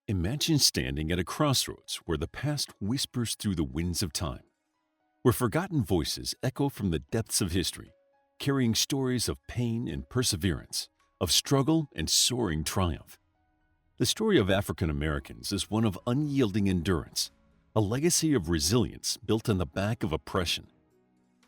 Imagine standing at a crossroads where the past whispers through the winds of time, where forgotten voices echo from the depths of history, carrying stories of pain and perseverance, of struggle and soaring triumph. The story of African Americans is one of unyielding endurance, a legacy of resilience built on the back of oppression.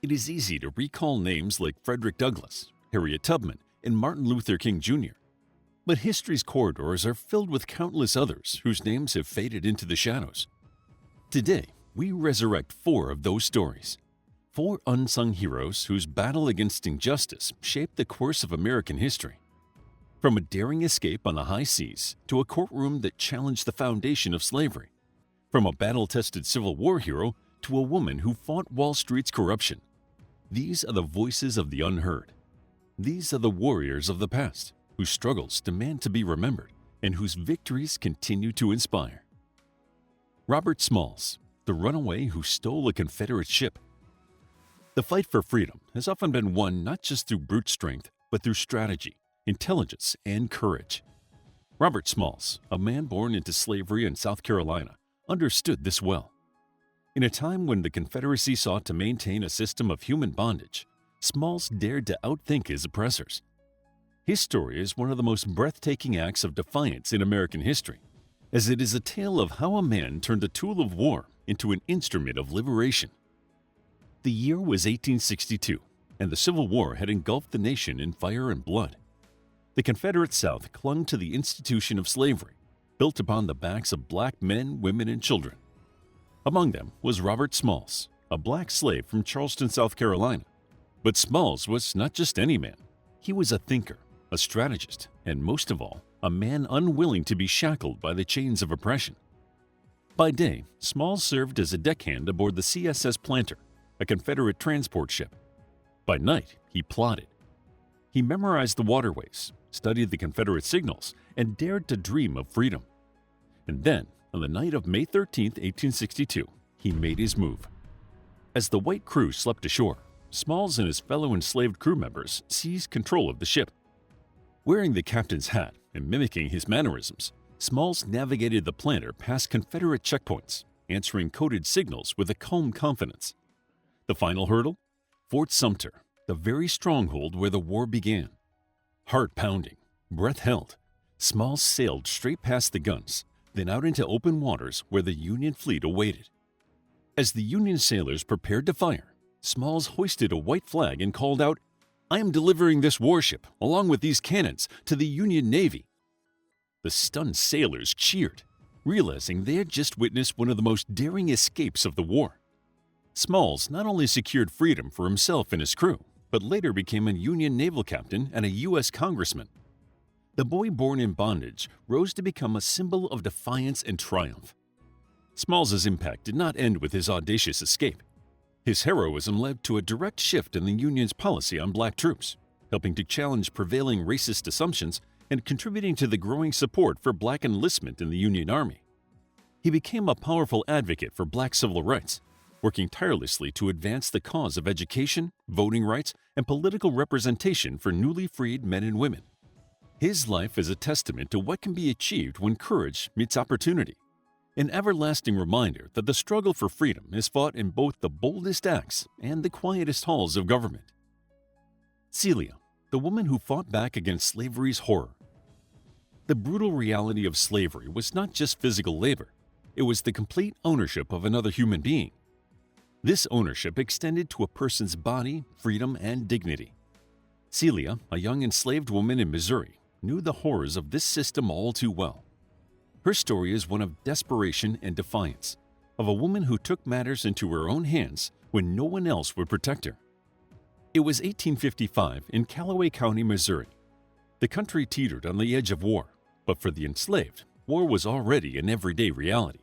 It is easy to recall names like Frederick Douglass, Harriet Tubman, and Martin Luther King Jr. But history's corridors are filled with countless others whose names have faded into the shadows. Today, we resurrect four of those stories. Four unsung heroes whose battle against injustice shaped the course of American history. From a daring escape on the high seas to a courtroom that challenged the foundation of slavery. From a battle-tested Civil War hero to a woman who fought Wall Street's corruption. These are the voices of the unheard. These are the warriors of the past, whose struggles demand to be remembered and whose victories continue to inspire. Robert Smalls, the runaway who stole a Confederate ship. The fight for freedom has often been won not just through brute strength, but through strategy, intelligence, and courage. Robert Smalls, a man born into slavery in South Carolina, understood this well. In a time when the Confederacy sought to maintain a system of human bondage, Smalls dared to outthink his oppressors. His story is one of the most breathtaking acts of defiance in American history, as it is a tale of how a man turned a tool of war into an instrument of liberation. The year was 1862, and the Civil War had engulfed the nation in fire and blood. The Confederate South clung to the institution of slavery, built upon the backs of black men, women, and children. Among them was Robert Smalls, a black slave from Charleston, South Carolina. But Smalls was not just any man. He was a thinker, a strategist, and most of all, a man unwilling to be shackled by the chains of oppression. By day, Smalls served as a deckhand aboard the CSS Planter, a Confederate transport ship. By night, he plotted. He memorized the waterways, studied the Confederate signals, and dared to dream of freedom. And then, on the night of May 13, 1862, he made his move. As the white crew slept ashore, Smalls and his fellow enslaved crew members seized control of the ship. Wearing the captain's hat and mimicking his mannerisms, Smalls navigated the Planter past Confederate checkpoints, answering coded signals with a calm confidence. The final hurdle? Fort Sumter, the very stronghold where the war began. Heart pounding, breath held, Smalls sailed straight past the guns, then out into open waters where the Union fleet awaited. As the Union sailors prepared to fire, Smalls hoisted a white flag and called out, "I am delivering this warship, along with these cannons, to the Union Navy." The stunned sailors cheered, realizing they had just witnessed one of the most daring escapes of the war. Smalls not only secured freedom for himself and his crew, but later became a Union naval captain and a U.S. congressman. The boy born in bondage rose to become a symbol of defiance and triumph. Smalls's impact did not end with his audacious escape. His heroism led to a direct shift in the Union's policy on black troops, helping to challenge prevailing racist assumptions and contributing to the growing support for black enlistment in the Union Army. He became a powerful advocate for black civil rights, working tirelessly to advance the cause of education, voting rights, and political representation for newly freed men and women. His life is a testament to what can be achieved when courage meets opportunity, an everlasting reminder that the struggle for freedom is fought in both the boldest acts and the quietest halls of government. Celia, the woman who fought back against slavery's horror. The brutal reality of slavery was not just physical labor, it was the complete ownership of another human being. This ownership extended to a person's body, freedom, and dignity. Celia, a young enslaved woman in Missouri, knew the horrors of this system all too well. Her story is one of desperation and defiance, of a woman who took matters into her own hands when no one else would protect her. It was 1855 in Callaway County, Missouri. The country teetered on the edge of war, but for the enslaved, war was already an everyday reality.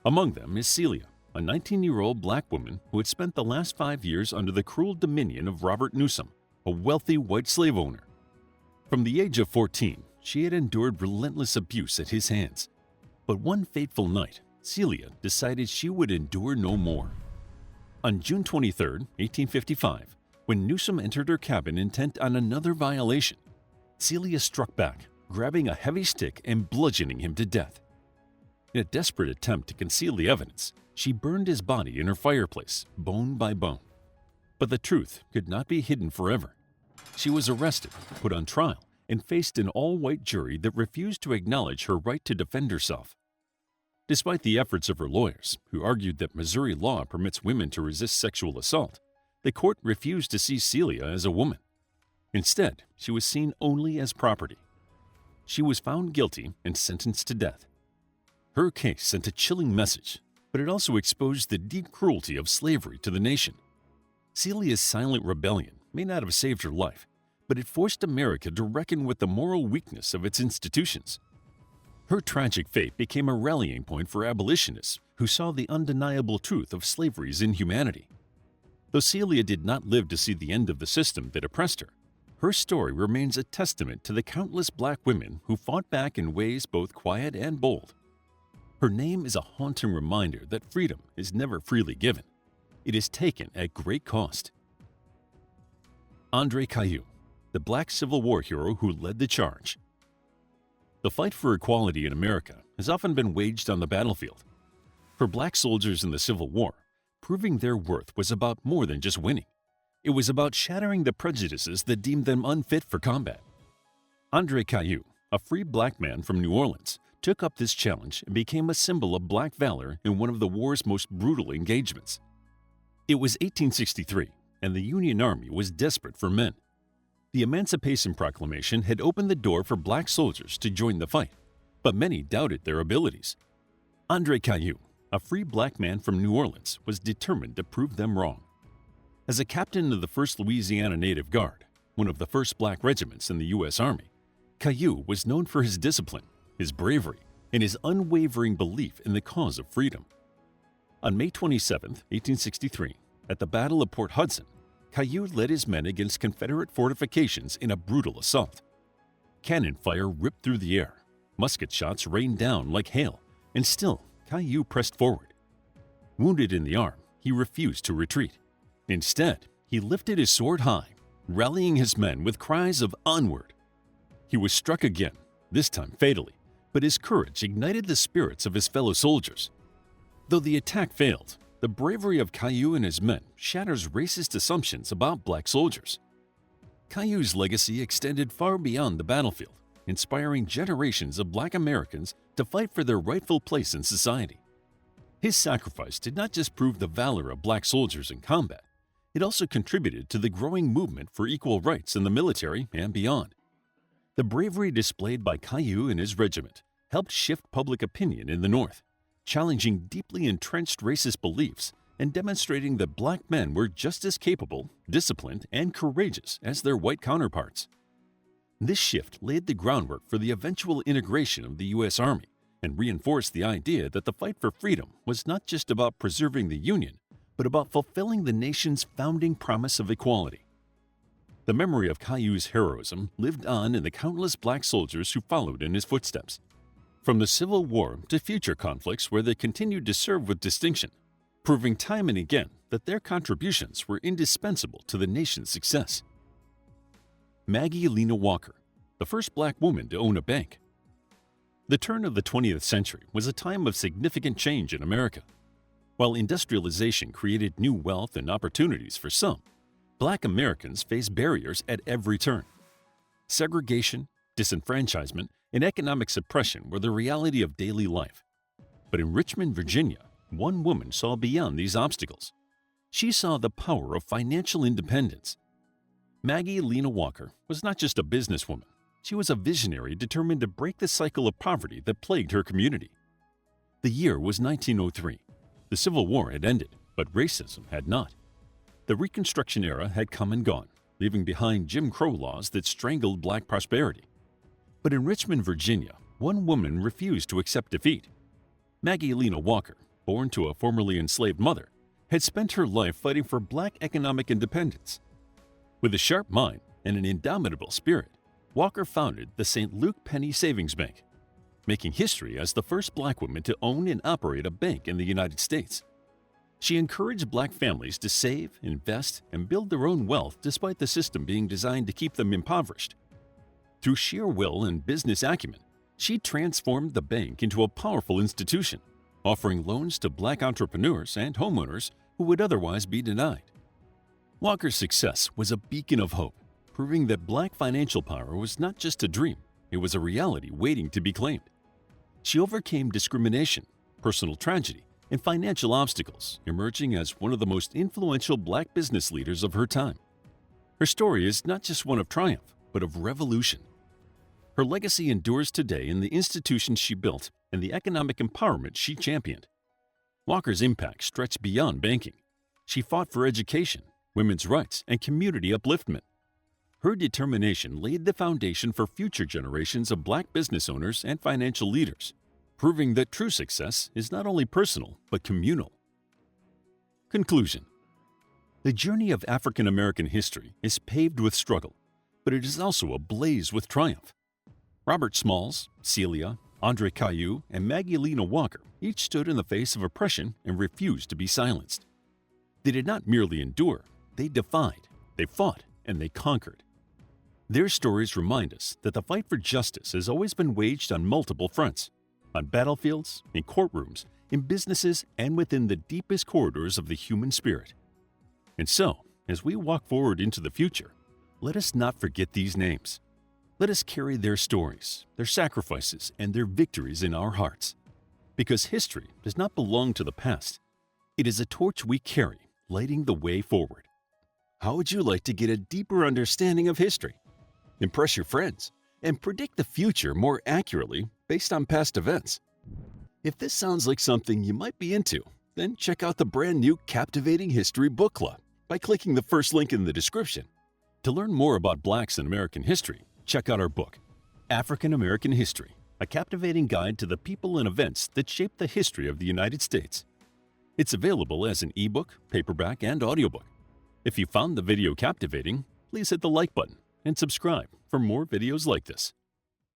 Among them is Celia, a 19-year-old black woman who had spent the last 5 years under the cruel dominion of Robert Newsom, a wealthy white slave owner. From the age of 14, she had endured relentless abuse at his hands. But one fateful night, Celia decided she would endure no more. On June 23, 1855, when Newsom entered her cabin intent on another violation, Celia struck back, grabbing a heavy stick and bludgeoning him to death. In a desperate attempt to conceal the evidence, she burned his body in her fireplace, bone by bone. But the truth could not be hidden forever. She was arrested, put on trial, and faced an all-white jury that refused to acknowledge her right to defend herself. Despite the efforts of her lawyers, who argued that Missouri law permits women to resist sexual assault, the court refused to see Celia as a woman. Instead, she was seen only as property. She was found guilty and sentenced to death. Her case sent a chilling message, but it also exposed the deep cruelty of slavery to the nation. Celia's silent rebellion may not have saved her life, but it forced America to reckon with the moral weakness of its institutions. Her tragic fate became a rallying point for abolitionists who saw the undeniable truth of slavery's inhumanity. Though Celia did not live to see the end of the system that oppressed her, her story remains a testament to the countless Black women who fought back in ways both quiet and bold. Her name is a haunting reminder that freedom is never freely given. It is taken at great cost. Andre Caillou, the Black Civil War hero who led the charge. The fight for equality in America has often been waged on the battlefield. For Black soldiers in the Civil War, proving their worth was about more than just winning. It was about shattering the prejudices that deemed them unfit for combat. Andre Caillou, a free Black man from New Orleans, took up this challenge and became a symbol of Black valor in one of the war's most brutal engagements. It was 1863, and the Union Army was desperate for men. The Emancipation Proclamation had opened the door for Black soldiers to join the fight, but many doubted their abilities. Andre Caillou, a free Black man from New Orleans, was determined to prove them wrong. As a captain of the 1st Louisiana Native Guard, one of the first Black regiments in the U.S. Army, Caillou was known for his discipline, his bravery, and his unwavering belief in the cause of freedom. On May 27, 1863, at the Battle of Port Hudson, Caillou led his men against Confederate fortifications in a brutal assault. Cannon fire ripped through the air, musket shots rained down like hail, and still Caillou pressed forward. Wounded in the arm, he refused to retreat. Instead, he lifted his sword high, rallying his men with cries of "Onward!" He was struck again, this time fatally, but his courage ignited the spirits of his fellow soldiers. Though the attack failed, the bravery of Caillou and his men shatters racist assumptions about Black soldiers. Caillou's legacy extended far beyond the battlefield, inspiring generations of Black Americans to fight for their rightful place in society. His sacrifice did not just prove the valor of Black soldiers in combat, it also contributed to the growing movement for equal rights in the military and beyond. The bravery displayed by Caillou and his regiment helped shift public opinion in the North, challenging deeply entrenched racist beliefs and demonstrating that Black men were just as capable, disciplined, and courageous as their white counterparts. This shift laid the groundwork for the eventual integration of the U.S. Army and reinforced the idea that the fight for freedom was not just about preserving the Union, but about fulfilling the nation's founding promise of equality. The memory of Caillou's heroism lived on in the countless Black soldiers who followed in his footsteps. From the Civil War to future conflicts where they continued to serve with distinction, proving time and again that their contributions were indispensable to the nation's success. Maggie Lena Walker, the first Black woman to own a bank. The turn of the 20th century was a time of significant change in America. While industrialization created new wealth and opportunities for some, Black Americans faced barriers at every turn. Segregation, disenfranchisement, and economic suppression were the reality of daily life. But in Richmond, Virginia, one woman saw beyond these obstacles. She saw the power of financial independence. Maggie Lena Walker was not just a businesswoman. She was a visionary determined to break the cycle of poverty that plagued her community. The year was 1903. The Civil War had ended, but racism had not. The Reconstruction era had come and gone, leaving behind Jim Crow laws that strangled Black prosperity. But in Richmond, Virginia, one woman refused to accept defeat. Maggie Lena Walker, born to a formerly enslaved mother, had spent her life fighting for Black economic independence. With a sharp mind and an indomitable spirit, Walker founded the St. Luke Penny Savings Bank, making history as the first Black woman to own and operate a bank in the United States. She encouraged Black families to save, invest, and build their own wealth despite the system being designed to keep them impoverished. Through sheer will and business acumen, She transformed the bank into a powerful institution, offering loans to Black entrepreneurs and homeowners who would otherwise be denied. Walker's success was a beacon of hope, proving that Black financial power was not just a dream, it was a reality waiting to be claimed. She overcame discrimination, personal tragedy, and financial obstacles, emerging as one of the most influential Black business leaders of her time. Her story is not just one of triumph, but of revolution. Her legacy endures today in the institutions she built and the economic empowerment she championed. Walker's impact stretched beyond banking. She fought for education, women's rights, and community upliftment. Her determination laid the foundation for future generations of Black business owners and financial leaders, proving that true success is not only personal but communal. Conclusion. The journey of African American history is paved with struggle, but it is also ablaze with triumph. Robert Smalls, Celia, Andre Caillou, and Maggie Lena Walker each stood in the face of oppression and refused to be silenced. They did not merely endure, they defied, they fought, and they conquered. Their stories remind us that the fight for justice has always been waged on multiple fronts, on battlefields, in courtrooms, in businesses, and within the deepest corridors of the human spirit. And so, as we walk forward into the future, let us not forget these names. Let us carry their stories, their sacrifices, and their victories in our hearts. Because history does not belong to the past. It is a torch we carry, lighting the way forward. How would you like to get a deeper understanding of history? Impress your friends and predict the future more accurately based on past events. If this sounds like something you might be into, then check out the brand new Captivating History Book Club by clicking the first link in the description. To learn more about Blacks in American history, check out our book, African American History, a captivating guide to the people and events that shaped the history of the United States. It's available as an ebook, paperback, and audiobook. If you found the video captivating, please hit the like button and subscribe for more videos like this.